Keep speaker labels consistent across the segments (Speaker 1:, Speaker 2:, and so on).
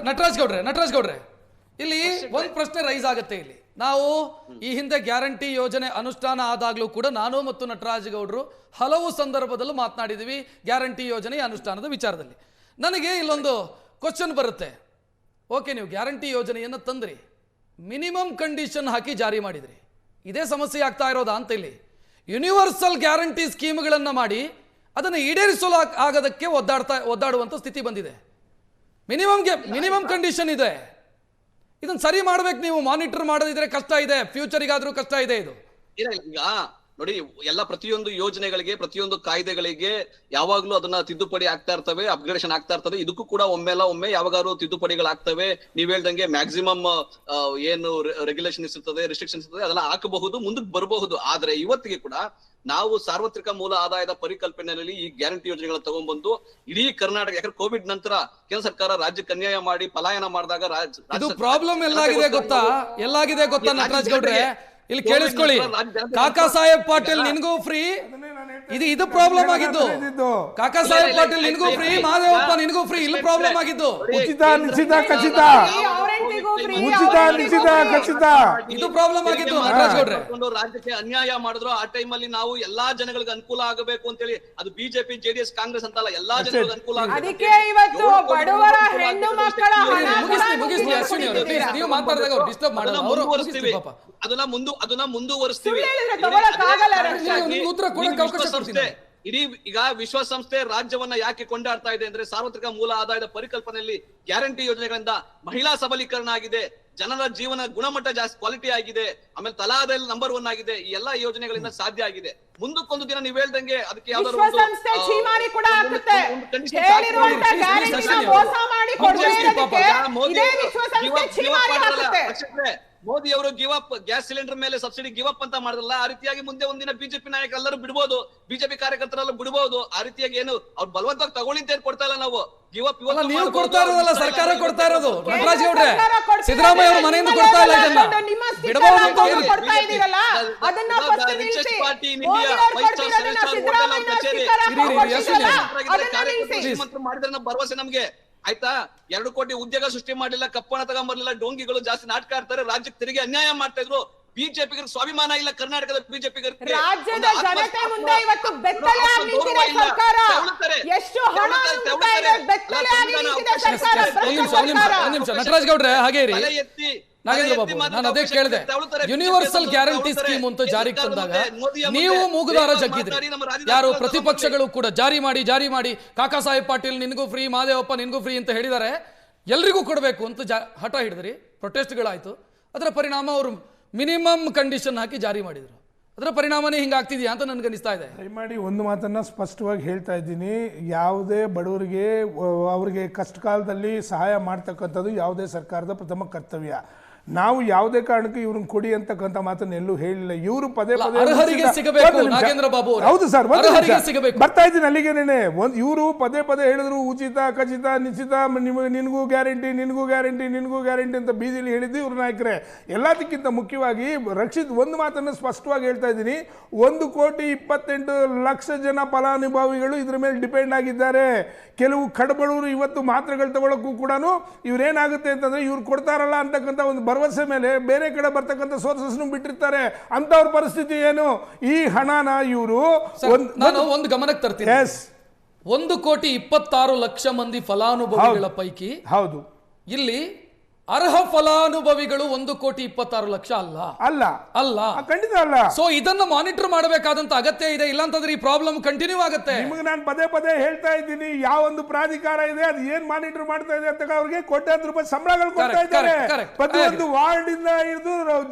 Speaker 1: ನಟರಾಜ್ ಗೌಡ್ರೆ ಇಲ್ಲಿ ಒಂದು ಪ್ರಶ್ನೆ ರೈಸ್ ಆಗುತ್ತೆ. ಇಲ್ಲಿ ನಾವು ಈ ಹಿಂದೆ ಗ್ಯಾರಂಟಿ ಯೋಜನೆ ಅನುಷ್ಠಾನ ಆದಾಗ್ಲೂ ಕೂಡ ನಾನು ಮತ್ತು ನಟರಾಜ್ ಗೌಡ್ರು ಹಲವು ಸಂದರ್ಭದಲ್ಲೂ ಮಾತನಾಡಿದೀವಿ ಗ್ಯಾರಂಟಿ ಯೋಜನೆ ಅನುಷ್ಠಾನದ ವಿಚಾರದಲ್ಲಿ. ನನಗೆ ಇಲ್ಲೊಂದು ಕ್ವಶನ್ ಬರುತ್ತೆ. ಓಕೆ, ನೀವು ಗ್ಯಾರಂಟಿ ಯೋಜನೆಯನ್ನು ತಂದ್ರಿ, ಮಿನಿಮಮ್ ಕಂಡೀಷನ್ ಹಾಕಿ ಜಾರಿ ಮಾಡಿದ್ರಿ, ಇದೇ ಸಮಸ್ಯೆ ಆಗ್ತಾ ಇರೋದಾ ಅಂತ. ಇಲ್ಲಿ ಯೂನಿವರ್ಸಲ್ ಗ್ಯಾರಂಟಿ ಸ್ಕೀಮ್ಗಳನ್ನು ಮಾಡಿ ಅದನ್ನು ಈಡೇರಿಸಲು ಆಗೋದಕ್ಕೆ ಒದ್ದಾಡುವಂಥ ಸ್ಥಿತಿ ಬಂದಿದೆ. ಮಿನಿಮಮ್ ಕಂಡೀಷನ್ ಇದೆ, ಇದನ್ನ ಸರಿ ಮಾಡ್ಬೇಕು. ನೀವು ಮಾನಿಟರ್ ಮಾಡದಿದ್ರೆ ಕಷ್ಟ ಇದೆ, ಫ್ಯೂಚರಿಗಾದ್ರೂ ಕಷ್ಟ ಇದೆ. ಇದು
Speaker 2: ಈಗ ನೋಡಿ, ಎಲ್ಲ ಪ್ರತಿಯೊಂದು ಯೋಜನೆಗಳಿಗೆ ಪ್ರತಿಯೊಂದು ಕಾಯ್ದೆಗಳಿಗೆ ಯಾವಾಗ್ಲೂ ಅದನ್ನ ತಿದ್ದುಪಡಿ ಆಗ್ತಾ ಇರ್ತವೆ, ಅಪ್ಗ್ರೇಡೇಷನ್ ಆಗ್ತಾ ಇರ್ತವೆ. ಇದಕ್ಕೂ ಕೂಡ ಒಮ್ಮೆ ಯಾವಾಗಾದ್ರೂ ತಿದ್ದುಪಡಿಗಳಾಗ್ತವೆ. ನೀವ್ ಹೇಳ್ದಂಗೆ ಮ್ಯಾಕ್ಸಿಮಮ್ ಏನು ರೆಗ್ಯುಲೇಷನ್ಸ್ ಇರ್ತದೆ, ರಿಸ್ಟ್ರಿಕ್ಷನ್ಸ್ ಇರ್ತದೆ, ಅದೆಲ್ಲ ಹಾಕಬಹುದು, ಮುಂದಕ್ಕೆ ಬರಬಹುದು. ಆದ್ರೆ ಇವತ್ತಿಗೆ ಕೂಡ ನಾವು ಸಾರ್ವತ್ರಿಕ ಮೂಲ ಆದಾಯದ ಪರಿಕಲ್ಪನೆಯಲ್ಲಿ ಈ ಗ್ಯಾರಂಟಿ ಯೋಜನೆಗಳನ್ನ ತಗೊಂಡ್ಬಂದು ಇಡೀ ಕರ್ನಾಟಕ, ಯಾಕಂದ್ರೆ ಕೋವಿಡ್ ನಂತರ ಕೇಂದ್ರ ಸರ್ಕಾರ ರಾಜ್ಯಕ್ಕೆ ಅನ್ಯಾಯ ಮಾಡಿ ಪಲಾಯನ ಮಾಡಿದಾಗ
Speaker 1: ಇದು ಪ್ರಾಬ್ಲಮ್ ಎಲ್ಲಾಗಿದೆ ಗೊತ್ತಾ ನಟರಾಜ್ ಗೌಡ್ರೆ? ಇಲ್ಲಿ ಕೇಳಿಸ್ಕೊಳ್ಳಿ, ಕಾಕಾ ಸಾಹೇಬ್ ಪಾಟೀಲ್ ನಿನ್ಗೂ ಫ್ರೀ, ಇದು ಪ್ರಾಬ್ಲಮ್ ಆಗಿದ್ದು. ಕಾಕಾ ಸಾಹೇಬ್ ಪಾಟೀಲ್ ನಿನ್ಗೂ ಫ್ರೀ, ಮಹದೇವಪ್ಪ ನಿನ್ಗೂ ಫ್ರೀ, ಇಲ್ಲಿ ಪ್ರಾಬ್ಲಮ್ ಆಗಿದ್ದು.
Speaker 3: ಉಚಿತ ನಿಶ್ಚಿತ ಖಚಿತ,
Speaker 1: ಇದು ಪ್ರಾಬ್ಲಮ್ ಆಗಿದ್ದು ನಟರಾಜ್ ಗೌಡ್ರೆ.
Speaker 2: ರಾಜ್ಯಕ್ಕೆ ಅನ್ಯಾಯ ಮಾಡಿದ್ರು ಆ ಟೈಮ್ ಅಲ್ಲಿ ನಾವು ಎಲ್ಲಾ ಜನಗಳಿಗೆ ಅನುಕೂಲ ಆಗಬೇಕು ಅಂತ ಹೇಳಿ, ಅದು ಬಿಜೆಪಿ ಜೆಡಿಎಸ್ ಕಾಂಗ್ರೆಸ್ ಅಂತಲ್ಲ, ಎಲ್ಲಾ ಜನಗಳಿಗೆ ಅನುಕೂಲ
Speaker 4: ಅದಕ್ಕೆ ಇವತ್ತು ಬಡವರ ಹೆಣ್ಣು ಮಕ್ಕಳ
Speaker 1: ನೀವು ಮಾತಾಡಿದಾಗ ಡಿಸ್ಟರ್ಬ್ ಮಾಡೋದು,
Speaker 2: ಅದನ್ನ ಮುಂದುವರಿಸ್ತೀವಿ. ಇಡೀ ಈಗ ವಿಶ್ವಸಂಸ್ಥೆ ರಾಜ್ಯವನ್ನ ಯಾಕೆ ಕೊಂಡಾಡ್ತಾ ಇದೆ ಅಂದ್ರೆ ಸಾರ್ವತ್ರಿಕ ಮೂಲ ಆದಾಯದ ಪರಿಕಲ್ಪನೆಯಲ್ಲಿ ಗ್ಯಾರಂಟಿ ಯೋಜನೆಗಳಿಂದ ಮಹಿಳಾ ಸಬಲೀಕರಣ ಆಗಿದೆ, ಜನರ ಜೀವನ ಗುಣಮಟ್ಟ ಜಾಸ್ತಿ ಕ್ವಾಲಿಟಿ ಆಗಿದೆ, ಆಮೇಲೆ ತಲಾದಾಯ ನಂಬರ್ 1 ಆಗಿದೆ. ಈ ಎಲ್ಲಾ ಯೋಜನೆಗಳಿಂದ ಸಾಧ್ಯ ಆಗಿದೆ. ಮುಂದಕ್ಕೊಂದು ದಿನ ನೀವ್ ಹೇಳ್ದಂಗೆ ಅದಕ್ಕೆ ಯಾವ್ದಾದ್ರು ಮೋದಿ ಅವರು ಗಿವ್ ಅಪ್, ಗ್ಯಾಸ್ ಸಿಲಿಂಡರ್ ಮೇಲೆ ಸಬ್ಸಿಡಿ ಗಿವ್ ಅಪ್ ಅಂತ ಮಾಡಿದ್ರಲ್ಲ, ಆ ರೀತಿಯಾಗಿ ಮುಂದೆ ಒಂದಿನ ಬಿಜೆಪಿ ನಾಯಕರೆಲ್ಲರೂ ಬಿಡಬಹುದು, ಬಿಜೆಪಿ ಕಾರ್ಯಕರ್ತರೆಲ್ಲ ಬಿಡಬಹುದು. ಆ ರೀತಿಯಾಗಿ ಏನು ಅವ್ರು ಬಲವಂತವಾಗಿ ತಗೊಳ್ಳಿ ಅಂತ ಕೊಡ್ತಾ ಇಲ್ಲ, ನಾವು ಗಿವ್ ಅಪ್
Speaker 1: ನೀವು ಕೊಡ್ತಾ ಇರೋದಲ್ಲ, ಸರ್ಕಾರ ಕೊಡ್ತಾ ಇರೋದು. ನಟರಾಜ್ ಗೌಡ್ರೆ, ಸಿದ್ದರಾಮಯ್ಯ ಅವರು ಮನೆಯಿಂದ ಕೊಡ್ತಾ ಇಲ್ಲ, ಇದನ್ನ ಬಿಡಬಹುದು ಅಂತ
Speaker 2: ಮಾಡಿದ್ರೆ ಭರವಸೆ ನಮ್ಗೆ ಆಯ್ತಾ. 2 ಕೋಟಿ ಉದ್ಯೋಗ ಸೃಷ್ಟಿ ಮಾಡಲಿಲ್ಲ, ಕಪ್ಪಣ ತಗೊಂಬರ್ಲಿಲ್ಲ, ಡೋಂಗಿಗಳು ಜಾಸ್ತಿ ನಾಟಕ ಆಡ್ತಾರೆ, ರಾಜ್ಯಕ್ಕೆ ತೆರಿಗೆ ಅನ್ಯಾಯ ಮಾಡ್ತಾ ಇದ್ರು. ಬಿಜೆಪಿಗರ ಸ್ವಾಭಿಮಾನ ಇಲ್ಲ, ಕರ್ನಾಟಕದ ಬಿಜೆಪಿಗರ
Speaker 4: ರಾಜ್ಯದ ಜನತೆ ಮುಂದೆ ಇವತ್ತು ಬೆತ್ತಲೆ ಆಗಿ ನಿಂತಿದೆ ಸರ್ಕಾರ. ಎಷ್ಟು ಹಣ
Speaker 1: ನಟರಾಜ್ ಗೌಡ್ರೆ ಹಾಗೆ ಇರಿ. ನಾಗೇಂದ್ರ ಬಾಬು, ನಾನು ಅದೇ ಕೇಳಿದೆ, ಯೂನಿವರ್ಸಲ್ ಗ್ಯಾರಂಟಿ ಸ್ಕೀಮ್ ಅಂತ ಜಾರಿಗೆ ತಂದಾಗ ನೀವು ಮೂಗುದಾರ ಜಗ್ಗಿದ್ರಿ, ಯಾರು ಪ್ರತಿಪಕ್ಷಗಳು ಕೂಡ ಜಾರಿ ಮಾಡಿ ಕಾಕಾ ಸಾಹೇಬ್ ಪಾಟೀಲ್ ನಿನ್ಗೂ ಫ್ರೀ, ಮಹದೇವಪ್ಪ ನಿನ್ಗೂ ಫ್ರೀ ಅಂತ ಹೇಳಿದ್ದಾರೆ, ಎಲ್ರಿಗೂ ಕೊಡಬೇಕು ಅಂತ ಹಠ ಹಿಡಿದ್ರಿ, ಪ್ರೊಟೆಸ್ಟ್ಗಳಾಯ್ತು. ಅದರ ಪರಿಣಾಮ ಅವರು ಮಿನಿಮಮ್ ಕಂಡೀಷನ್ ಹಾಕಿ ಜಾರಿ ಮಾಡಿದ್ರು. ಅದರ ಪರಿಣಾಮನೇ ಹಿಂಗಾಗ್ತಿದ್ಯಾ ಅಂತ ನನಗೆ ಅನಿಸ್ತಾ ಇದೆ.
Speaker 3: ದಯಮಾಡಿ ಒಂದು ಮಾತನ್ನ ಸ್ಪಷ್ಟವಾಗಿ ಹೇಳ್ತಾ ಇದ್ದೀನಿ, ಯಾವುದೇ ಬಡವರಿಗೆ ಅವರಿಗೆ ಕಷ್ಟ ಕಾಲದಲ್ಲಿ ಸಹಾಯ ಮಾಡ್ತಕ್ಕಂಥದ್ದು ಯಾವುದೇ ಸರ್ಕಾರದ ಪ್ರಥಮ ಕರ್ತವ್ಯ. ನಾವು ಯಾವುದೇ ಕಾರಣಕ್ಕೂ ಇವ್ರನ್ನ ಕೊಡಿ ಅಂತಕ್ಕಂಥ ಮಾತನ್ನ ಎಲ್ಲೂ ಹೇಳಿಲ್ಲ. ಇವರು ಪದೇ ಪದೇ ಹೌದು ಸರ್, ಬರ್ತಾ ಇದ್ದೀನಿ ಅಲ್ಲಿಗೇನೆ. ಇವರು ಪದೇ ಪದೇ ಹೇಳಿದ್ರು ಉಚಿತ ಖಚಿತ ನಿಶ್ಚಿತ, ನಿನಗೂ ಗ್ಯಾರಂಟಿ ಅಂತ ಬೀದಿಲಿ ಹೇಳಿದ್ದು ಇವ್ರ ನಾಯಕರೇ. ಎಲ್ಲದಕ್ಕಿಂತ ಮುಖ್ಯವಾಗಿ ರಕ್ಷಿತ್ ಒಂದು ಮಾತನ್ನು ಸ್ಪಷ್ಟವಾಗಿ ಹೇಳ್ತಾ ಇದ್ದೀನಿ, 1,28,00,000 ಜನ ಫಲಾನುಭವಿಗಳು ಇದ್ರ ಮೇಲೆ ಡಿಪೆಂಡ್ ಆಗಿದ್ದಾರೆ. ಕೆಲವು ಕಡಬಡವರು ಇವತ್ತು ಮಾತ್ರೆಗಳು ತಗೊಳ್ಳೋಕ್ಕೂ ಕೂಡ ಇವ್ರೇನಾಗುತ್ತೆ ಅಂತಂದ್ರೆ ಇವ್ರು ಕೊಡ್ತಾರಲ್ಲ ಅಂತಕ್ಕಂಥ ಒಂದು ಭರವಸೆ ಮೇಲೆ ಬೇರೆ ಕಡೆ ಬರ್ತಕ್ಕಂಥ ಸೋರ್ಸಸ್ ಬಿಟ್ಟಿರ್ತಾರೆ. ಅಂತವ್ರ ಪರಿಸ್ಥಿತಿ ಏನು? ಈ ಹಣನ ಇವರು
Speaker 1: ಒಂದು ಗಮನಕ್ಕೆ ತರ್ತೀನಿ. 1,26,00,000 ಮಂದಿ ಫಲಾನುಭವಿಗಳ ಪೈಕಿ
Speaker 3: ಹೌದು
Speaker 1: ಇಲ್ಲಿ ಅರ್ಹ ಫಲಾನುಭವಿಗಳು 1,26,00,000 ಅಲ್ಲ,
Speaker 3: ಖಂಡಿತ ಅಲ್ಲ.
Speaker 1: ಸೊ ಇದನ್ನು ಮಾನಿಟರ್ ಮಾಡಬೇಕಾದಂತ ಅಗತ್ಯ ಇದೆ, ಇಲ್ಲ ಅಂತಂದ್ರೆ ಈ ಪ್ರಾಬ್ಲಮ್ ಕಂಟಿನ್ಯೂ ಆಗುತ್ತೆ.
Speaker 3: ನಿಮಗೆ ನಾನು ಪದೇ ಪದೇ ಹೇಳ್ತಾ ಇದ್ದೀನಿ, ಯಾವ ಒಂದು ಪ್ರಾಧಿಕಾರ ಇದೆ ಅದು ಏನ್ ಮಾನಿಟರ್ ಮಾಡ್ತಾ ಇದೆ ಅಂತ ಅವ್ರಿಗೆ ಕೋಟ್ಯಾಂತರ ರೂಪಾಯಿ ಸಂಬಳಗಳು ಕೊಡ್ತಾ ಇದ್ದಾರೆ. ಪ್ರತಿಯೊಂದು ವಾರ್ಡ್ ಇಂದ ಹಿಡಿದು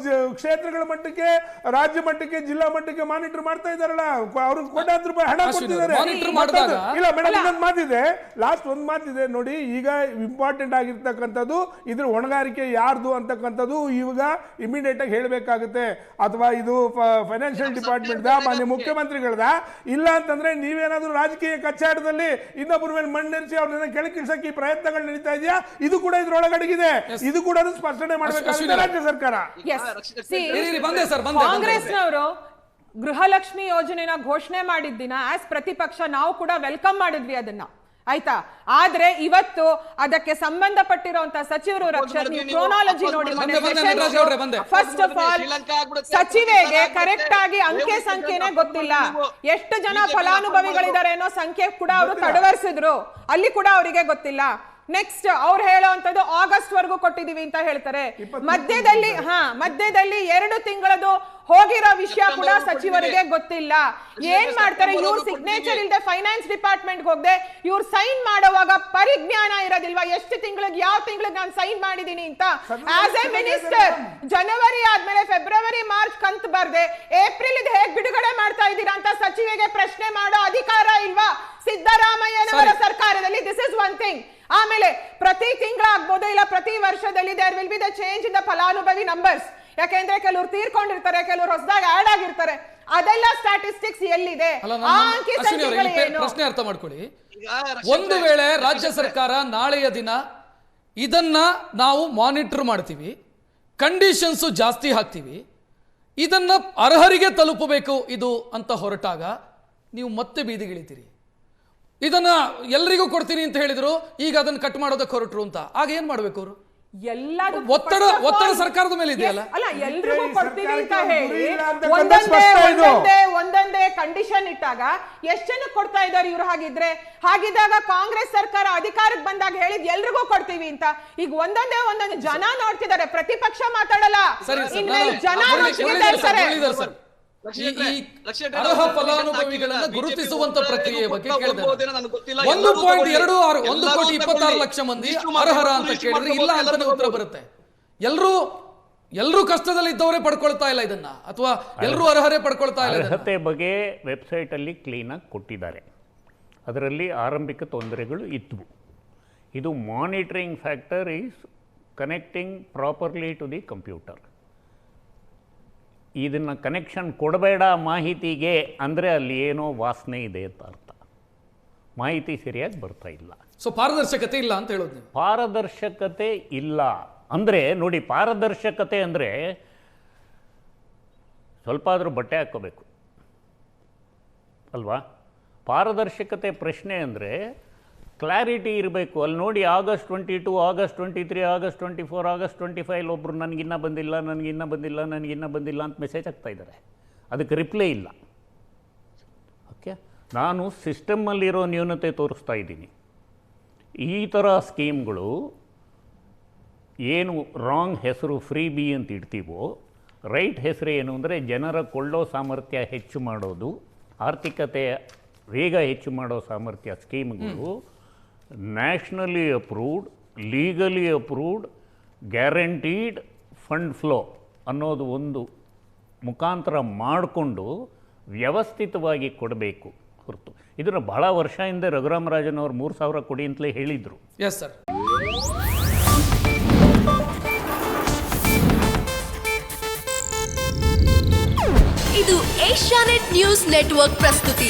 Speaker 3: ಕ್ಷೇತ್ರಗಳ ಮಟ್ಟಕ್ಕೆ, ರಾಜ್ಯ ಮಟ್ಟಕ್ಕೆ, ಜಿಲ್ಲಾ ಮಟ್ಟಕ್ಕೆ ಮಾನಿಟರ್ ಮಾಡ್ತಾ ಇದಾರಲ್ಲ, ಅವ್ರಿಗೆ ಕೋಟ್ಯಾಂತರ ರೂಪಾಯಿ ಹಣ ಕೊಡ್ತಿದ್ದಾರೆ. ಇಲ್ಲ ಮೇಡಮ್, ಇನ್ನೊಂದು ಮಾತಿದೆ, ಲಾಸ್ಟ್ ಒಂದು ಮಾತಿದೆ ನೋಡಿ. ಈಗ ಇಂಪಾರ್ಟೆಂಟ್ ಆಗಿರ್ತಕ್ಕಂಥದ್ದು ಇದ್ರ ಹೊಣೆಗಾರಿಕೆ ಯಾರ್ದು ಅಂತಕ್ಕಂಥದ್ದು ಇವಾಗ ಇಮಿಡಿಯೇಟ್ ಆಗಿ ಹೇಳಬೇಕಾಗುತ್ತೆ. ಅಥವಾ ಇದು ಫೈನಾನ್ಷಿಯಲ್ ಡಿಪಾರ್ಟ್ಮೆಂಟ್ ಮಾನ್ಯ ಮುಖ್ಯಮಂತ್ರಿಗಳದ, ಇಲ್ಲ ಅಂತಂದ್ರೆ ನೀವೇನಾದ್ರೂ ರಾಜಕೀಯ ಕಚ್ಚಾಟದಲ್ಲಿ ಇನ್ನೊಬ್ಬರ ಮೇಲೆ ಮಣ್ಣೆರಿಸಿ ಅವ್ರನ್ನ ಕೆಳಗಿಳಿಸಕ್ಕೆ ಈ ಪ್ರಯತ್ನಗಳು ನಡೀತಾ ಇದೆಯಾ? ಇದು ಕೂಡ ಇದ್ರೊಳಗಡಿಗಿದೆ. ಇದು ಕೂಡ ಸ್ಪಷ್ಟನೆ ಮಾಡಬೇಕಾಗುತ್ತೆ ರಾಜ್ಯ ಸರ್ಕಾರ.
Speaker 4: ಕಾಂಗ್ರೆಸ್ನವರು ಗೃಹಲಕ್ಷ್ಮಿ ಯೋಜನೆನ ಘೋಷಣೆ ಮಾಡಿದ್ದಿನ ಆಸ್ ಪ್ರತಿಪಕ್ಷ ನಾವು ಕೂಡ ವೆಲ್ಕಮ್ ಮಾಡಿದ್ವಿ ಅದನ್ನ. ಆಯ್ತಾ. ಆದ್ರೆ ಇವತ್ತು ಅದಕ್ಕೆ ಸಂಬಂಧಪಟ್ಟಿರುವಂತ ಸಚಿವರು ಕ್ರೋನಾಲಜಿ ನೋಡಿ, ಫಸ್ಟ್ ಆಫ್ ಆಲ್ ಸಚಿವೆಗೆ ಕರೆಕ್ಟ್ ಆಗಿ ಅಂಕೆ ಸಂಖ್ಯೆನೇ ಗೊತ್ತಿಲ್ಲ, ಎಷ್ಟು ಜನ ಫಲಾನುಭವಿಗಳಿದ್ದಾರೆ ಅನ್ನೋ ಸಂಖ್ಯೆ ಕೂಡ ಅವರು ತಡವರಿಸಿದ್ರು, ಅಲ್ಲಿ ಕೂಡ ಅವರಿಗೆ ಗೊತ್ತಿಲ್ಲ. ನೆಕ್ಸ್ಟ್ ಅವ್ರು ಹೇಳುವಂತದ್ದು ಆಗಸ್ಟ್ ವರೆಗೂ ಕೊಟ್ಟಿದೀವಿ ಅಂತ ಹೇಳ್ತಾರೆ. ಮಧ್ಯದಲ್ಲಿ 2 ತಿಂಗಳದು ಹೋಗಿರೋ ವಿಷಯ ಕೂಡ ಸಚಿವರಿಗೆ ಗೊತ್ತಿಲ್ಲ. ಏನ್ ಮಾಡ್ತಾರೆ ಇವ್ರ ಸಿಗ್ನೇಚರ್ ಇಲ್ಲದೆ ಫೈನಾನ್ಸ್ ಡಿಪಾರ್ಟ್ಮೆಂಟ್ ಹೋಗದೆ ಇವ್ರು ಸೈನ್ ಮಾಡುವಾಗ ಪರಿಜ್ಞಾನ ಇರೋದಿಲ್ವಾ, ಎಷ್ಟು ತಿಂಗಳಿಗೆ ಯಾವ ತಿಂಗಳಿಗೆ ನಾನು ಸೈನ್ ಮಾಡಿದೀನಿ ಅಂತ. ಆಸ್ ಎ ಮಿನಿಸ್ಟರ್ ಜನವರಿ ಆದ್ಮೇಲೆ ಫೆಬ್ರವರಿ ಮಾರ್ಚ್ ಕಂತು ಬರ್ದೆ ಏಪ್ರಿಲ್ ಇದು ಹೇಗ್ ಬಿಡುಗಡೆ ಮಾಡ್ತಾ ಇದ್ದೀರಾ ಅಂತ ಸಚಿವೆಗೆ ಪ್ರಶ್ನೆ ಮಾಡೋ ಅಧಿಕಾರ ಇಲ್ವಾ ಸಿದ್ದರಾಮಯ್ಯನವರ ಸರ್ಕಾರದಲ್ಲಿ? This is one thing. ಆಮೇಲೆ ಪ್ರತಿ ತಿಂಗಳ ಆಗ್ಬೋದು ಇಲ್ಲ ಪ್ರತಿ ವರ್ಷದಲ್ಲಿ there will be the change in the ಫಲಾನುಭವಿ ನಂಬರ್ಸ್. ಯಾಕೆಂದ್ರೆ ಕೆಲವರು ತೀರ್ಕೊಂಡಿರ್ತಾರೆ, ಕೆಲವರು ಹೊಸದಾಗಿ ಆಡ್ ಆಗಿರ್ತಾರೆ. ಅದೆಲ್ಲ ಸ್ಟಾಟಿಸ್ಟಿಕ್ಸ್ ಎಲ್ಲಿದೆ?
Speaker 1: ಪ್ರಶ್ನೆ ಅರ್ಥ ಮಾಡ್ಕೊಳ್ಳಿ. ಒಂದು ವೇಳೆ ರಾಜ್ಯ ಸರ್ಕಾರ ನಾಳೆಯ ದಿನ ಇದನ್ನ ನಾವು ಮಾನಿಟರ್ ಮಾಡ್ತೀವಿ, ಕಂಡೀಷನ್ಸ್ ಜಾಸ್ತಿ ಹಾಕ್ತೀವಿ, ಇದನ್ನ ಅರ್ಹರಿಗೆ ತಲುಪಬೇಕು ಇದು ಅಂತ ಹೊರಟಾಗ ನೀವು ಮತ್ತೆ ಬೀದಿಗಿಳಿತೀರಿ. ಇದನ್ನ ಎಲ್ಲರಿಗೂ ಕೊಡ್ತೀನಿ ಅಂತ ಹೇಳಿದ್ರು, ಈಗ ಅದನ್ನ ಕಟ್ ಮಾಡೋದಕ್ಕೆ ಹೊರಟ್ರು ಅಂತ. ಆಗ ಏನ್ ಮಾಡ್ಬೇಕು ಅವರು? ಒತ್ತಡ ಸರ್ಕಾರದ ಮೇಲೆ ಇದೆಯಲ್ಲ.
Speaker 4: ಅಲ್ಲ, ಎಲ್ರಿಗೂ ಕೊಡ್ತೀವಿ ಅಂತ ಹೇಳಿ ಒಂದೊಂದೇ ಕಂಡೀಷನ್ ಇಟ್ಟಾಗ ಎಷ್ಟು ಜನ ಕೊಡ್ತಾ ಇದ್ದಾರೆ ಇವ್ರು? ಹಾಗಿದ್ದಾಗ ಕಾಂಗ್ರೆಸ್ ಸರ್ಕಾರ ಅಧಿಕಾರಕ್ಕೆ ಬಂದಾಗ ಹೇಳಿದ್ ಎಲ್ರಿಗೂ ಕೊಡ್ತೀವಿ ಅಂತ. ಈಗ ಒಂದೊಂದೇ ಜನ ನೋಡ್ತಿದ್ದಾರೆ, ಪ್ರತಿಪಕ್ಷ ಮಾತಾಡಲ್ಲ, ಜನ ನೋಡ್ತಿದ್ದಾರೆ.
Speaker 1: ಅರ್ಹ ಫಲಾನುಭವಿಗಳನ್ನ ಗುರುತಿಸುವಂತ ಪ್ರಕ್ರಿಯೆ ಬಗ್ಗೆ ಕೇಳಿದೆ. 1.26 ಮಂದಿ ಅರ್ಹರ ಅಂತ ಕೇಳಿದ್ರೆ ಇಲ್ಲ ಅಂತಾನೆ ಉತ್ತರ ಬರುತ್ತೆ. ಎಲ್ಲರೂ ಕಷ್ಟದಲ್ಲಿ ಇದ್ದವರೇ ಪಡ್ಕೊಳ್ತಾ ಇಲ್ಲ ಇದನ್ನ, ಅಥವಾ ಎಲ್ಲರೂ ಅರ್ಹರೇ ಪಡ್ಕೊಳ್ತಾ ಇಲ್ಲ.
Speaker 5: ಅರ್ಹತೆ ಬಗ್ಗೆ ವೆಬ್ಸೈಟ್ ಅಲ್ಲಿ ಕ್ಲೀನ್ ಆಗಿ ಕೊಟ್ಟಿದ್ದಾರೆ. ಅದರಲ್ಲಿ ಆರಂಭಿಕ ತೊಂದರೆಗಳು ಇದ್ವು. ಇದು monitoring factor is connecting properly to the computer. ಇದನ್ನು ಕನೆಕ್ಷನ್ ಕೊಡಬೇಡ ಮಾಹಿತಿಗೆ ಅಂದರೆ ಅಲ್ಲಿ ಏನೋ ವಾಸನೆ ಇದೆ ಅಂತ ಅರ್ಥ. ಮಾಹಿತಿ ಸರಿಯಾಗಿ ಬರ್ತಾ ಇಲ್ಲ.
Speaker 1: ಸೊ ಪಾರದರ್ಶಕತೆ ಇಲ್ಲ ಅಂತ ಹೇಳೋದು ನೀವು?
Speaker 5: ಪಾರದರ್ಶಕತೆ ಇಲ್ಲ ಅಂದರೆ ನೋಡಿ, ಪಾರದರ್ಶಕತೆ ಅಂದರೆ ಸ್ವಲ್ಪ ಆದರೂ ಬಟ್ಟೆ ಹಾಕ್ಕೋಬೇಕು ಅಲ್ವಾ? ಪಾರದರ್ಶಕತೆ ಪ್ರಶ್ನೆ ಅಂದರೆ ಕ್ಲಾರಿಟಿ ಇರಬೇಕು. ಅಲ್ಲಿ ನೋಡಿ ಆಗಸ್ಟ್ 22, ಆಗಸ್ಟ್ 23, ಆಗಸ್ಟ್ 24, ಆಗಸ್ಟ್ 25 ಒಬ್ಬರು ನನಗಿನ್ನ ಬಂದಿಲ್ಲ ಅಂತ ಮೆಸೇಜ್ ಆಗ್ತಾ ಇದ್ದಾರೆ. ಅದಕ್ಕೆ ರಿಪ್ಲೈ ಇಲ್ಲ. ಓಕೆ, ನಾನು ಸಿಸ್ಟಮ್ಮಲ್ಲಿರೋ ನ್ಯೂನತೆ ತೋರಿಸ್ತಾ ಇದ್ದೀನಿ. ಈ ಥರ ಸ್ಕೀಮ್ಗಳು ಏನು ರಾಂಗ್ ಹೆಸರು ಫ್ರೀ ಬಿ ಅಂತ ಇಡ್ತೀವೋ, ರೈಟ್ ಹೆಸರು ಏನು ಅಂದರೆ ಜನರ ಕೊಳ್ಳೋ ಸಾಮರ್ಥ್ಯ ಹೆಚ್ಚು ಮಾಡೋದು, ಆರ್ಥಿಕತೆಯ ವೇಗ ಹೆಚ್ಚು ಮಾಡೋ ಸಾಮರ್ಥ್ಯ ಸ್ಕೀಮ್ಗಳು nationally approved, legally approved, guaranteed fund flow ಅನ್ನೋದು ಒಂದು ಮುಖಾಂತರ ಮಾಡಿಕೊಂಡು ವ್ಯವಸ್ಥಿತವಾಗಿ ಕೊಡಬೇಕು ಹೊರತು ಇದನ್ನು ಬಹಳ ವರ್ಷ ಹಿಂದೆ ರಘುರಾಮರಾಜನ್ ಅವರು 3,000 ಕೊಡಿ ಅಂತಲೇ ಹೇಳಿದರು.
Speaker 1: Yes sir.
Speaker 6: ಇದು ಏಷ್ಯಾನೆಟ್ ನ್ಯೂಸ್ ನೆಟ್ವರ್ಕ್ ಪ್ರಸ್ತುತಿ.